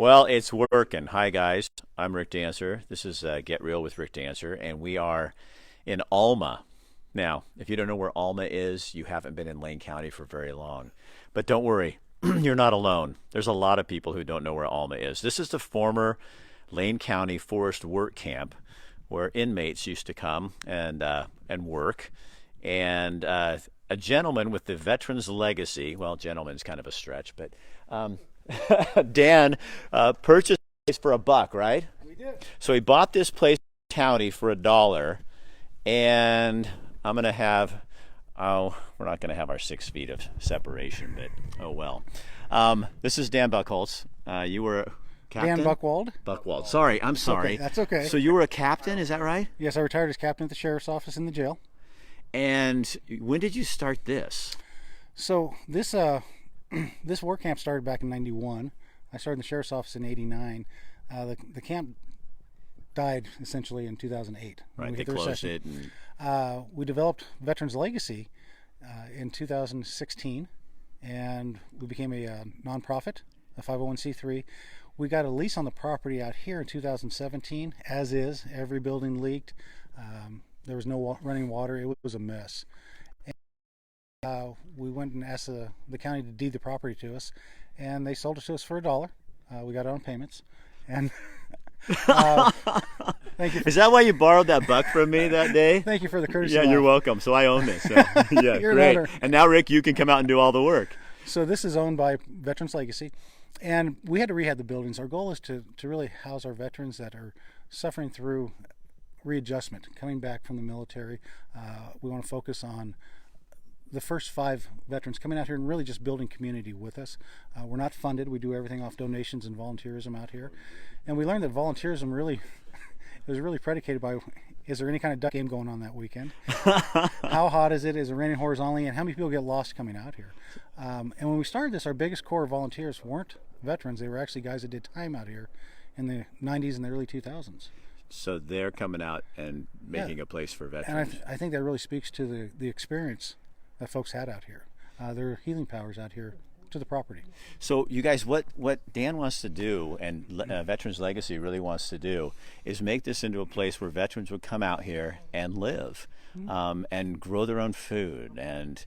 Well, it's working. Hi, guys. I'm Rick Dancer. This is Get Real with Rick Dancer, and we are in Alma. Now, if you don't know where Alma is, you haven't been in Lane County for very long. But don't worry, you're not alone. There's a lot of people who don't know where Alma is. This is the former Lane County Forest Work Camp where inmates used to come and work. And a gentleman with the veteran's legacy, well, gentleman's kind of a stretch, but Dan purchased the place for $1, right? We did. So he bought this place in county for $1, and I'm gonna have, oh, we're not gonna have our 6 feet of separation, but oh well. This is Dan Buckholz. You were a captain? Dan Buckwald. Buckwald. Sorry, I'm sorry. Okay, that's okay. So you were a captain, is that right? Yes, I retired as captain at the sheriff's office in the jail. And when did you start this? So this this work camp started back in '91. I started in the sheriff's office in '89. The camp died essentially in 2008. Right, they closed it. We developed Veterans Legacy in 2016, and we became a nonprofit, a 501c3. We got a lease on the property out here in 2017. As is, every building leaked. There was no running water. It was a mess. We went and asked the county to deed the property to us, and they sold it to us for $1. We got it on payments, and thank you. Is that why you borrowed that buck from me that day? Thank you for the courtesy. Yeah, laugh. you're welcome. So I own this. So, yeah, You're an great. owner. And now, Rick, you can come out and do all the work. So this is owned by Veterans Legacy, and we had to rehab the buildings. Our goal is to really house our veterans that are suffering through readjustment, coming back from the military. We want to focus on the first 5 veterans coming out here and really just building community with us. We're not funded. We do everything off donations and volunteerism out here. And we learned that volunteerism really was really predicated by, is there any kind of duck game going on that weekend? How hot is it? Is it raining horizontally? And how many people get lost coming out here? And when we started this, our biggest core of volunteers weren't veterans. They were actually guys that did time out here in the 90s and the early 2000s. So they're coming out and making a place for veterans. And I think that really speaks to the experience that folks had out here. Their healing powers out here to the property. So you guys, what Dan wants to do, and Veterans Legacy really wants to do, is make this into a place where veterans would come out here and live, and grow their own food, and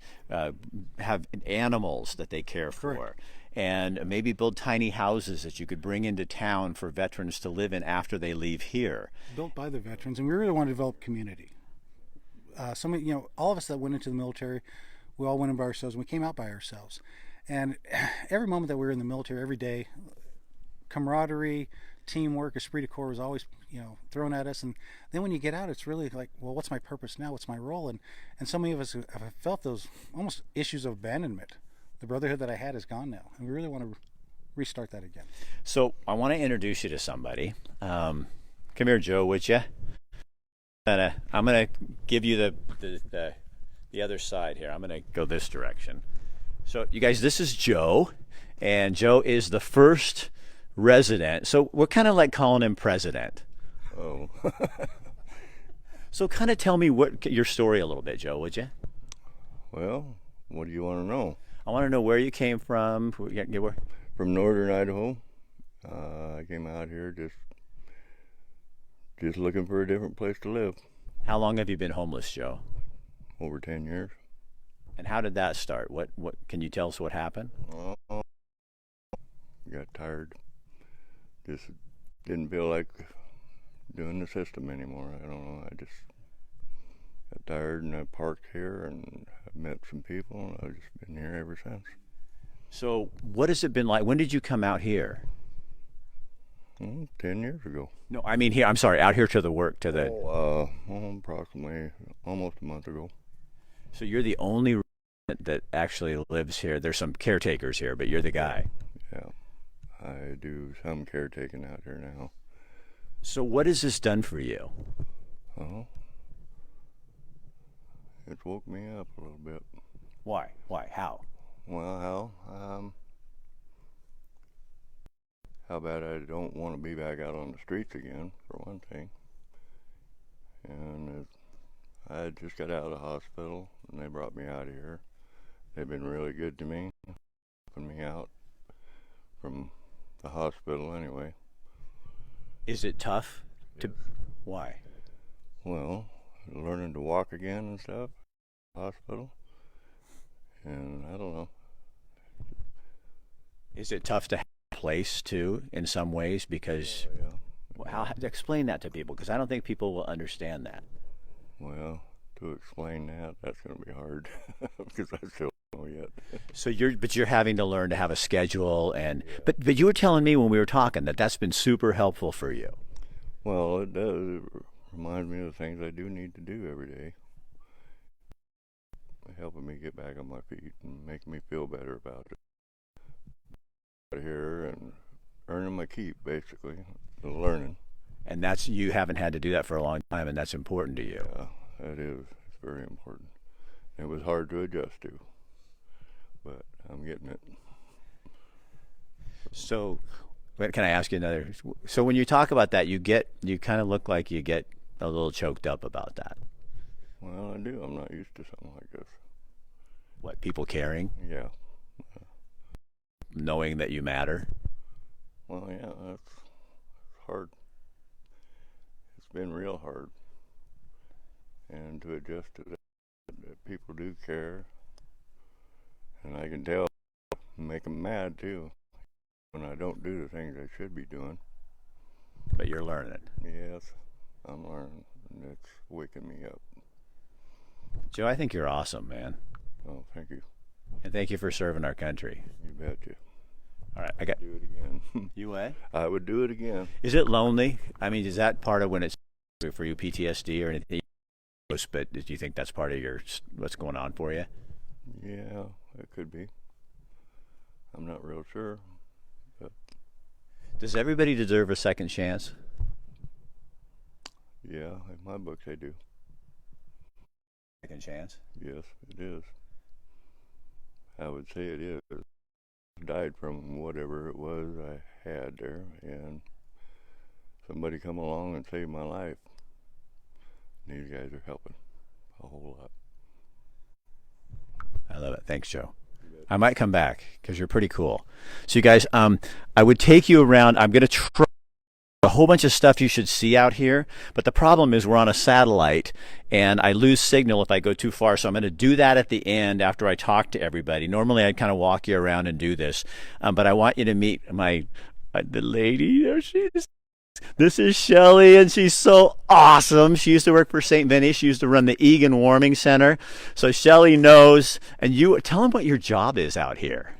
have animals that they care for. Correct. And maybe build tiny houses that you could bring into town for veterans to live in after they leave here. Built by the veterans, and we really want to develop community. All of us that went into the military, we all went in by ourselves, and we came out by ourselves. And every moment that we were in the military, every day, camaraderie, teamwork, esprit de corps was always, thrown at us. And then when you get out, it's really like, well, what's my purpose now? What's my role? And so many of us have felt those almost issues of abandonment. The brotherhood that I had is gone now, and we really want to restart that again. So I want to introduce you to somebody. Come here, Joe, would you? I'm gonna give you the other side here. I'm gonna go this direction. So you guys, this is Joe, and Joe is the first resident. So we're kind of like calling him president. Oh. So kind of tell me your story a little bit, Joe, would you? Well, what do you want to know? I want to know where you came from. Where? From northern Idaho. I came out here just looking for a different place to live. How long have you been homeless, Joe? Over 10 years. And how did that start? What can you tell us what happened? Got tired. Just didn't feel like doing the system anymore. I don't know. I just got tired, and I parked here, and I met some people, and I've just been here ever since. So what has it been like? When did you come out here? 10 years ago. No, I mean here. I'm sorry, out here to the work, to the. Approximately almost a month ago. So you're the only resident that actually lives here. There's some caretakers here, but you're the guy. Yeah, I do some caretaking out here now. So what has this done for you? It's woke me up a little bit. Why? How? Well, how bad I don't want to be back out on the streets again, for one thing. And I had just got out of the hospital, and they brought me out here. They've been really good to me, helping me out from the hospital anyway. Is it tough to? Yes. Why? Well, learning to walk again and stuff, hospital, and I don't know. Is it tough to have a place too in some ways? Because Yeah. how explain that to people? Because I don't think people will understand that. Well, to explain that, that's going to be hard because I still don't know yet. So you're having to learn to have a schedule and Yeah. but you were telling me when we were talking that that's been super helpful for you. Well, it does. It reminds me of the things I do need to do every day. Helping me get back on my feet and making me feel better about it. Here and earning my keep, basically, learning. And that's you haven't had to do that for a long time, and that's important to you. Yeah, that is. It's very important. It was hard to adjust to, but I'm getting it. So, can I ask you another? So when you talk about that, you kind of look like you get a little choked up about that. Well, I do. I'm not used to something like this. What, people caring, Yeah. knowing that you matter? Well, yeah, that's hard. It's been real hard. And to adjust to that people do care. And I can tell, make them mad too, when I don't do the things I should be doing. But you're learning. Yes, I'm learning, and it's waking me up. Joe, I think you're awesome, man. Oh, thank you. And thank you for serving our country. You betcha. All right, I got Do it again. you. What? I would do it again. Is it lonely? I mean, is that part of when it's for you PTSD or anything? But do you think that's part of your what's going on for you? Yeah, it could be. I'm not real sure. But Does everybody deserve a second chance? yeah, in my books they do. Second chance? Yes, it is. I would say it is. I died from whatever it was I had there, and somebody come along and saved my life. These guys are helping a whole lot. I love it. Thanks, Joe. I might come back because you're pretty cool. So you guys, I would take you around. I'm going to try a whole bunch of stuff you should see out here, but the problem is we're on a satellite and I lose signal if I go too far, so I'm going to do that at the end after I talk to everybody. Normally I'd kind of walk you around and do this, but I want you to meet the lady. There she is. This is Shelly, and she's so awesome. She used to work for St. Vinny. She used to run the Egan Warming Center. So Shelly knows, and you tell them what your job is out here.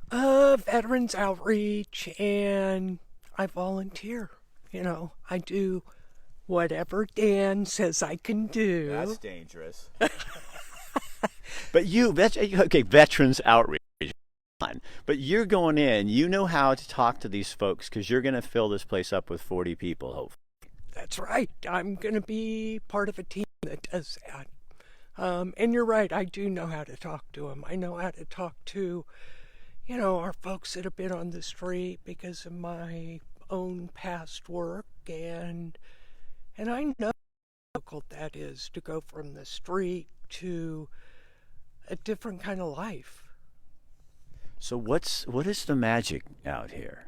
Veterans outreach, and I volunteer. I do whatever Dan says I can do. That's dangerous. But veterans outreach. But you're going in, you know how to talk to these folks because you're going to fill this place up with 40 people, hopefully. That's right. I'm going to be part of a team that does that. And you're right, I do know how to talk to them. I know how to talk to, our folks that have been on the street because of my own past work. And I know how difficult that is to go from the street to a different kind of life. So what is the magic out here?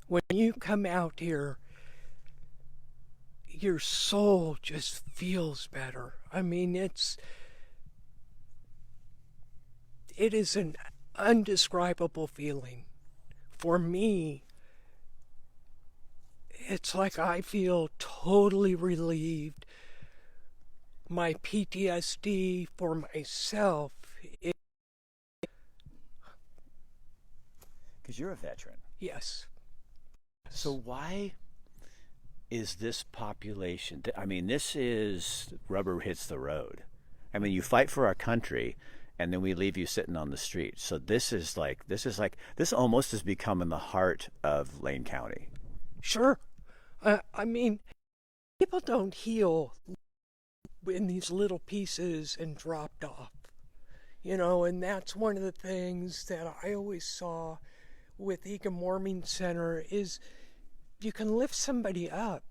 When you come out here, your soul just feels better. I mean, it is an undescribable feeling. For me, it's like I feel totally relieved. My PTSD for myself, Because you're a veteran. yes. So why is this population? I mean, this is rubber hits the road. I mean, you fight for our country, and then we leave you sitting on the street. So this almost has become in the heart of Lane County. Sure. I mean, people don't heal in these little pieces and dropped off. And that's one of the things that I always saw with Egan Warming Center is you can lift somebody up,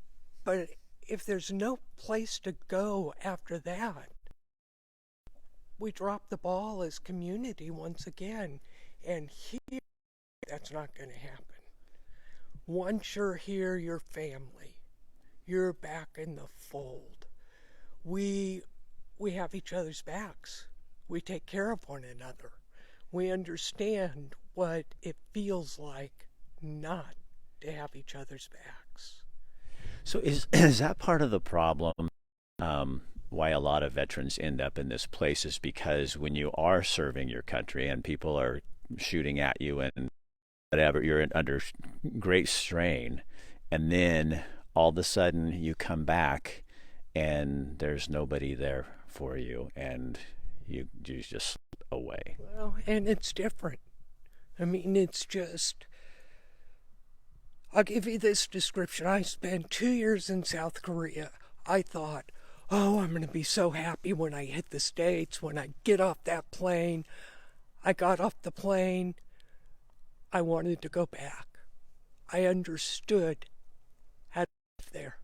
but if there's no place to go after that, we drop the ball as community once again. And here That's not going to happen. Once you're here, you're family. You're back in the fold. We have each other's backs. We take care of one another. We understand what it feels like not to have each other's backs. So is that part of the problem? Why a lot of veterans end up in this place is because when you are serving your country and people are shooting at you and whatever, you're under great strain, and then all of a sudden you come back and there's nobody there for you, and you just slip away. Well, and it's different. I mean, it's just, I'll give you this description. I spent 2 years in South Korea. I thought, oh, I'm going to be so happy when I hit the States, when I get off that plane. I got off the plane. I wanted to go back. I understood how to live there.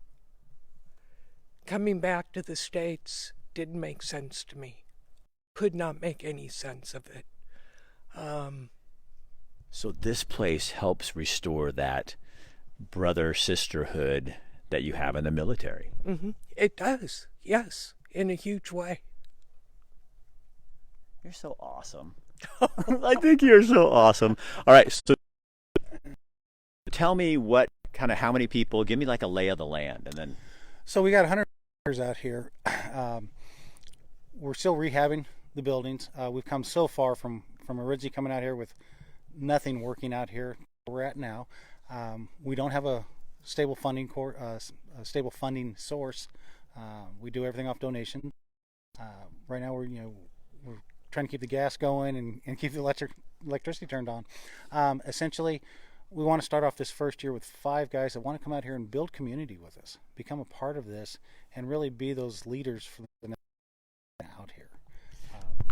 Coming back to the States didn't make sense to me. Could not make any sense of it. So this place helps restore that brother sisterhood that you have in the military. Mm-hmm. It does, yes, in a huge way. You're so awesome. I think you're so awesome. All right, so tell me how many people, give me like a lay of the land, and then. So we got 100 out here. We're still rehabbing the buildings. We've come so far from originally coming out here with nothing working out here where we're at now. We don't have a stable funding source. We do everything off donation. Right now we're trying to keep the gas going and keep the electricity turned on. Essentially, we want to start off this first year with 5 guys that want to come out here and build community with us, become a part of this, and really be those leaders for the next out here.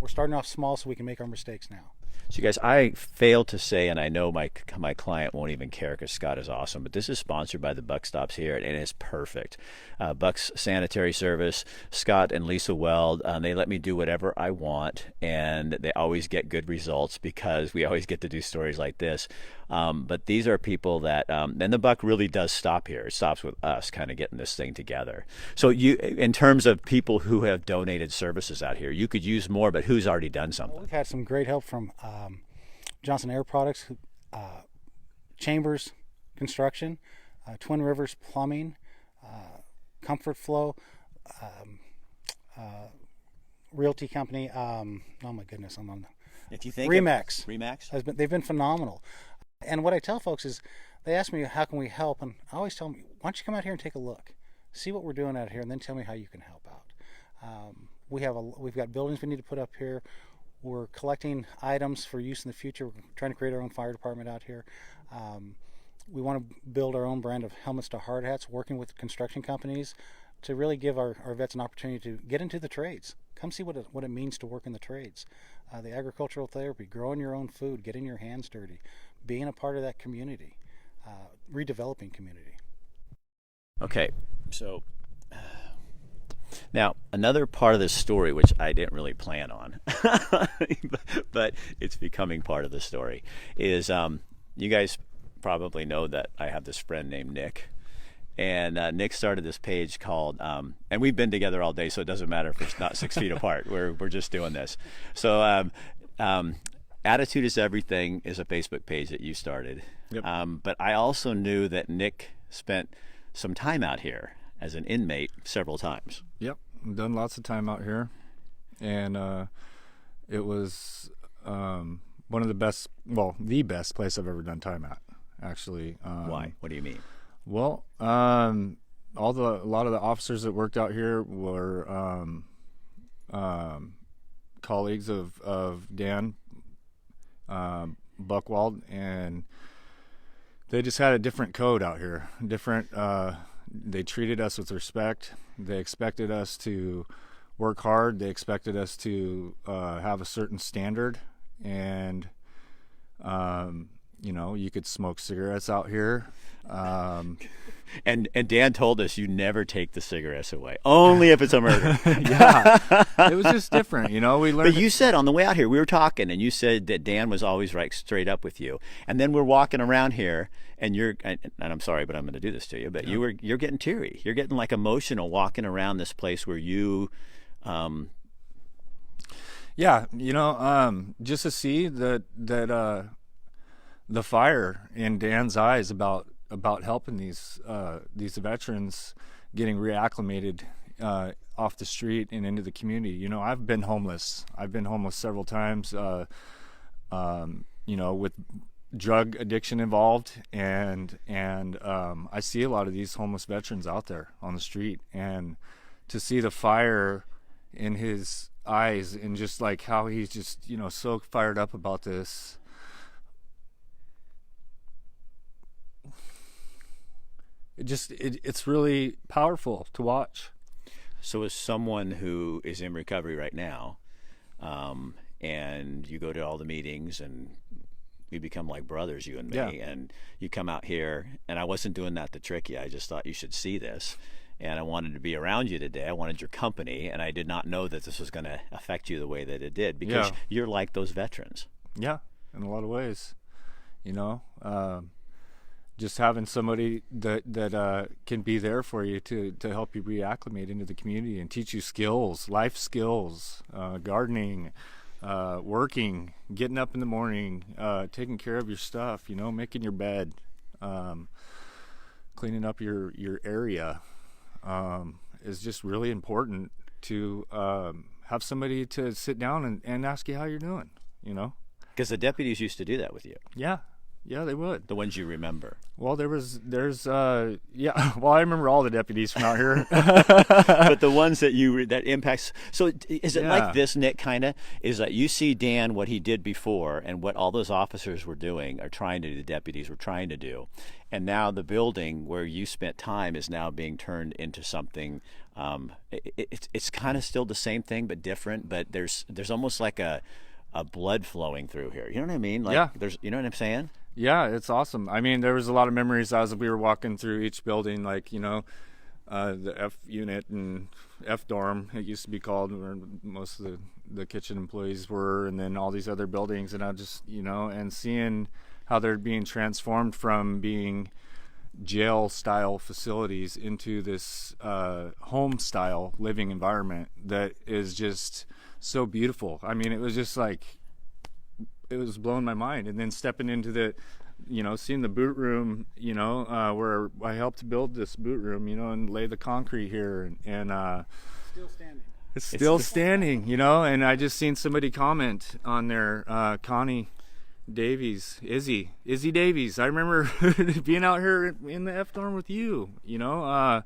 We're starting off small so we can make our mistakes now. So you guys, I failed to say, and I know my client won't even care because Scott is awesome, but this is sponsored by the Buck Stops here, and it's perfect. Buck's Sanitary Service, Scott and Lisa Weld, they let me do whatever I want, and they always get good results because we always get to do stories like this. But these are people that, and the Buck really does stop here. It stops with us kind of getting this thing together. So you, in terms of people who have donated services out here, you could use more, but who's already done something? We've had some great help from Johnson Air Products, Chambers Construction, Twin Rivers Plumbing, Comfort Flow, Realty Company. Oh my goodness, I'm on. If you think Remax. Remax? They've been phenomenal. And what I tell folks is, they ask me how can we help, and I always tell them, why don't you come out here and take a look, see what we're doing out here, and then tell me how you can help out. We've got buildings we need to put up here. We're collecting items for use in the future. We're trying to create our own fire department out here. We want to build our own brand of helmets to hard hats, working with construction companies to really give our vets an opportunity to get into the trades. Come see what it means to work in the trades. The agricultural therapy, growing your own food, getting your hands dirty, being a part of that community, redeveloping community. Okay, so now another part of this story, which I didn't really plan on, but it's becoming part of the story, is you guys probably know that I have this friend named Nick. And Nick started this page called, and we've been together all day, so it doesn't matter if it's not 6 feet apart. We're just doing this. So Attitude is Everything is a Facebook page that you started. Yep. But I also knew that Nick spent some time out here as an inmate several times. Yep, I've done lots of time out here, and it was one of the best, well, the best place I've ever done time at, actually. Why? What do you mean? Well, a lot of the officers that worked out here were colleagues of Dan Buckwald, and they just had a different code out here. They treated us with respect. They expected us to work hard. They expected us to have a certain standard, and You know, you could smoke cigarettes out here. And Dan told us you never take the cigarettes away, only if it's a murder. Yeah, it was just different, you know. We learned. But you said on the way out here, we were talking, and you said that Dan was always right straight up with you. And then we're walking around here, and I'm sorry, but I'm going to do this to you. But you're getting teary. You're getting like emotional walking around this place where you. Yeah, you know, just to see that the fire in Dan's eyes about helping these veterans getting reacclimated off the street and into the community. You know, I've been homeless. I've been homeless several times. You know, with drug addiction involved, and I see a lot of these homeless veterans out there on the street, and to see the fire in his eyes and just like how he's just, you know, so fired up about this. It's really powerful to watch. So as someone who is in recovery right now, and you go to all the meetings and we become like brothers, you and me, and you come out here, and I wasn't doing that to trick you. I just thought you should see this. And I wanted to be around you today. I wanted your company, and I did not know that this was going to affect you the way that it did, because you're like those veterans. Yeah, in a lot of ways, you know. Just having somebody that can be there for you to help you reacclimate into the community and teach you skills, life skills, gardening, working, getting up in the morning, taking care of your stuff, you know, making your bed, cleaning up your area, is just really important to have somebody to sit down and ask you how you're doing, you know. Because the deputies used to do that with you. Yeah, they would. The ones you remember. Well, there's well, I remember all the deputies from out here. But the ones that that impacts. So is it like this, Nick, kind of? Is that you see Dan, what he did before, and what all those officers were doing, or trying to do, the deputies were trying to do. And now the building where you spent time is now being turned into something. It's kind of still the same thing, but different. But there's almost like a blood flowing through here. You know what I mean? Like there's, you know what I'm saying? Yeah, it's awesome. I mean, there was a lot of memories as we were walking through each building, like, you know, the F unit and F dorm, it used to be called, where most of the kitchen employees were, and then all these other buildings. And I just, you know, and seeing how they're being transformed from being jail-style facilities into this home-style living environment that is just so beautiful. I mean, it was just like, it was blowing my mind. And then stepping into the, you know, seeing the boot room, you know, where I helped build this boot room, you know, and lay the concrete here, and Still standing. it's still standing, you know. And I just seen somebody comment on there, Connie Davies, Izzy Davies. I remember being out here in the F dorm with you, you know,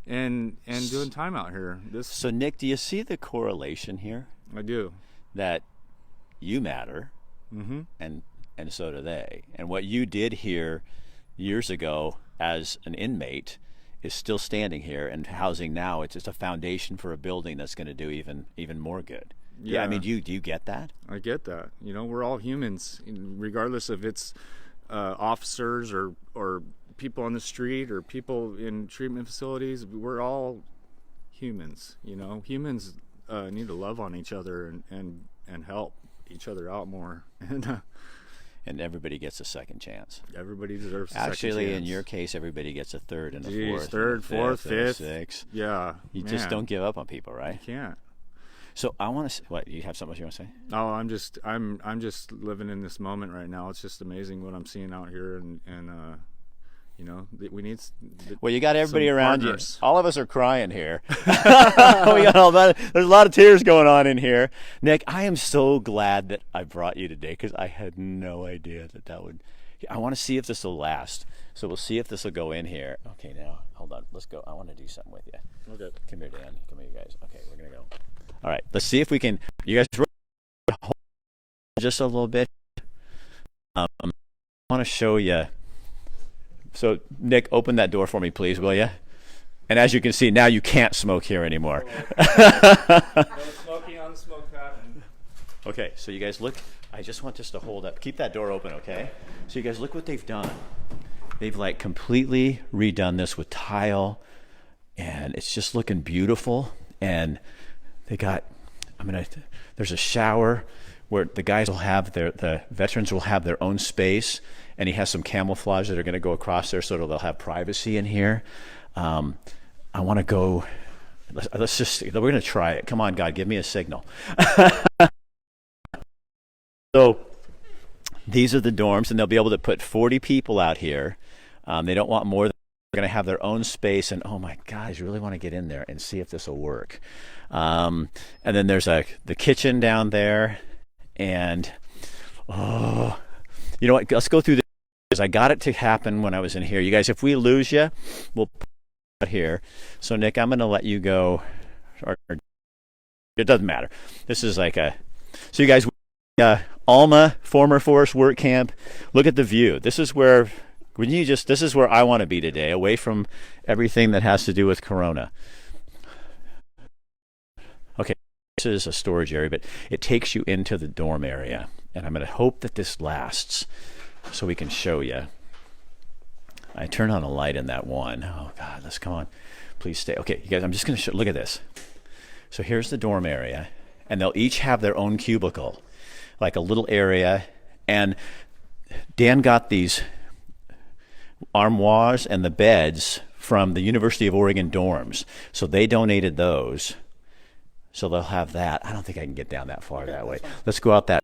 and doing time out here. So Nick, do you see the correlation here? I do. That you matter, and so do they. And what you did here years ago as an inmate is still standing here and housing now. It's just a foundation for a building that's going to do even more good. Yeah, I mean, do you get that? I get that. You know, we're all humans, regardless if it's officers or people on the street or people in treatment facilities. We're all humans. You know, humans need to love on each other and help each other out more. And everybody gets a second chance. Everybody deserves a second chance. Actually, in your case, everybody gets a third and a fourth. Third, fourth, fifth, sixth. Yeah. You just don't give up on people, right? You can't. So I want to. What, you have something else you want to say? Oh, I'm just living in this moment right now. It's just amazing what I'm seeing out here, and you know, we need. Well, you got everybody around partners. you. All of us are crying here. We got all that. There's a lot of tears going on in here. Nick, I am so glad that I brought you today, because I had no idea that would. I want to see if this will last. So we'll see if this will go in here. Okay, now hold on. Let's go. I want to do something with you. Okay. Come here, Dan. Come here, you guys. Okay, we're gonna go. All right. Let's see if we can. You guys hold just a little bit. I want to show you. So, Nick, open that door for me, please, will you? And as you can see, now you can't smoke here anymore. No smoking on the smoke pad. Okay, so you guys look I just want this to hold up. Keep that door open, okay? So you guys, look what they've done. They've like completely redone this with tile, and it's just looking beautiful. And they got, there's a shower where the guys will have the veterans will have their own space, and he has some camouflage that are going to go across there so they'll have privacy in here. I want to go, we're going to try it. Come on, God, give me a signal. So these are the dorms, and they'll be able to put 40 people out here. They don't want more. They're going to have their own space, and oh my gosh, you really want to get in there and see if this will work. And then there's the kitchen down there, and you know what? Let's go through this. I got it to happen when I was in here. You guys, if we lose you, we'll put it here. So Nick, I'm going to let you go. Or it doesn't matter. This is like so you guys. Alma, former Forest Work Camp. Look at the view. This is where this is where I want to be today, away from everything that has to do with Corona. Okay, this is a storage area, but it takes you into the dorm area, and I'm going to hope that this lasts so we can show you. I turn on a light in that one. Oh God, let's come on. Please stay. Okay, you guys, I'm just going to show. Look at this. So here's the dorm area, and they'll each have their own cubicle, like a little area. And Dan got these armoires and the beds from the University of Oregon dorms. So they donated those. So they'll have that. I don't think I can get down that far that way. Let's go out that.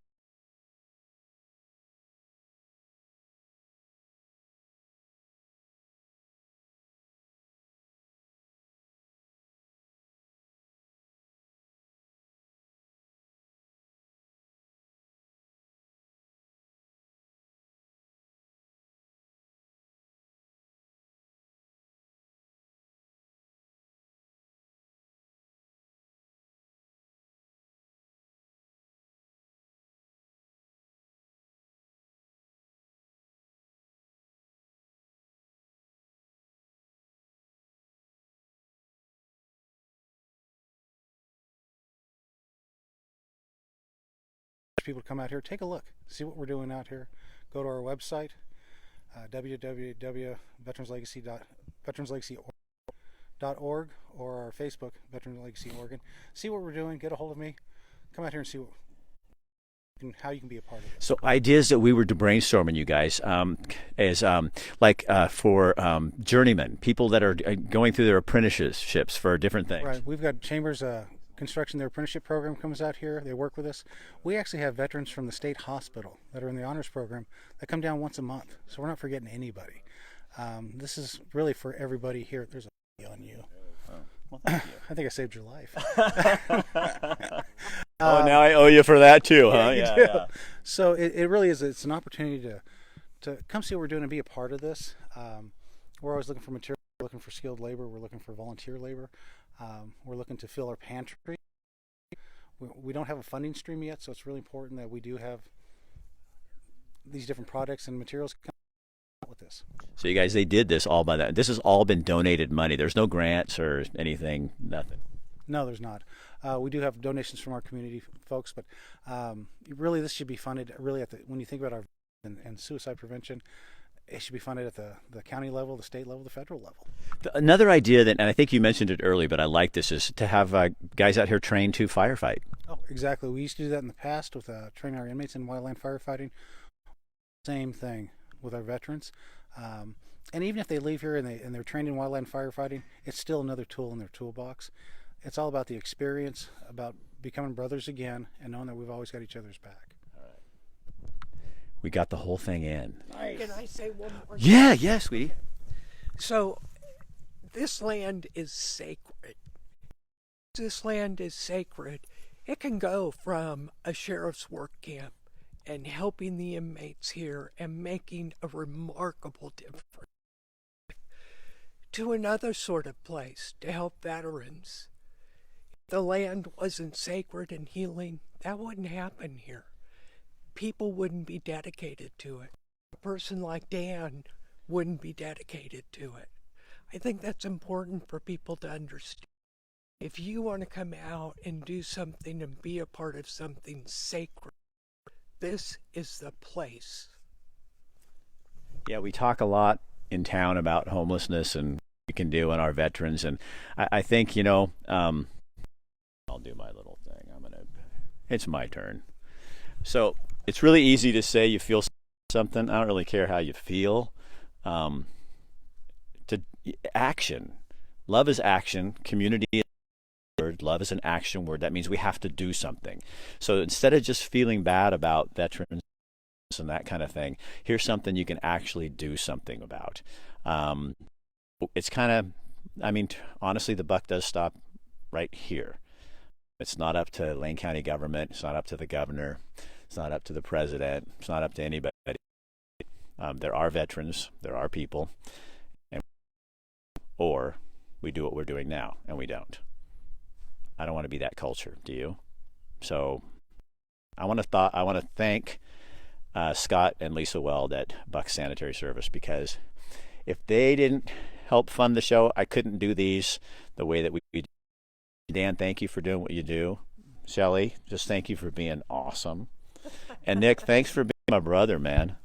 People to come out here, take a look, see what we're doing out here. Go to our website, www.veteranslegacy.org, or our Facebook, Veterans Legacy Oregon. See what we're doing, get a hold of me, come out here and see how you can be a part of it. So ideas that we were brainstorming, you guys, is for journeymen, people that are going through their apprenticeships for different things. Right, we've got Chambers Construction, their apprenticeship program comes out here. They work with us. We actually have veterans from the state hospital that are in the honors program that come down once a month. So we're not forgetting anybody. This is really for everybody here. There's a on you. Well, thank you. I think I saved your life. Now I owe you for that too, huh? Yeah. So it really is. It's an opportunity to come see what we're doing and be a part of this. We're always looking for material. We're looking for skilled labor. We're looking for volunteer labor. We're looking to fill our pantry. We don't have a funding stream yet, so it's really important that we do have these different products and materials come out with this. So you guys, they did this all by that. This has all been donated money. There's no grants or anything, nothing. No, there's not. We do have donations from our community folks, but really this should be funded really when you think about our and suicide prevention, it should be funded at the county level, the state level, the federal level. Another idea that, and I think you mentioned it early, but I like this, is to have guys out here trained to firefight. Oh, exactly. We used to do that in the past with training our inmates in wildland firefighting. Same thing with our veterans. And even if they leave here and they're trained in wildland firefighting, it's still another tool in their toolbox. It's all about the experience, about becoming brothers again, and knowing that we've always got each other's back. We got the whole thing in. Nice. Can I say one more thing? Yeah, yes, sweetie. So, this land is sacred. This land is sacred. It can go from a sheriff's work camp and helping the inmates here and making a remarkable difference to another sort of place to help veterans. If the land wasn't sacred and healing, that wouldn't happen here. People wouldn't be dedicated to it. A person like Dan wouldn't be dedicated to it. I think that's important for people to understand. If you want to come out and do something and be a part of something sacred, this is the place. Yeah, we talk a lot in town about homelessness and what we can do on our veterans, and I think I'll do my little thing. It's my turn. So it's really easy to say you feel something. I don't really care how you feel. To action, love is action. Community is a word. Love is an action word. That means we have to do something. So instead of just feeling bad about veterans and that kind of thing, here's something you can actually do something about. It's kind of, honestly, the buck does stop right here. It's not up to Lane County government. It's not up to the governor. It's not up to the president. It's not up to anybody. There are veterans. There are people. Or we do what we're doing now, and we don't. I don't want to be that culture. Do you? So I want to thank Scott and Lisa Weld at Buck Sanitary Service, because if they didn't help fund the show, I couldn't do these the way that we do. Dan, thank you for doing what you do. Shelly, just thank you for being awesome. And Nick, thanks for being my brother, man.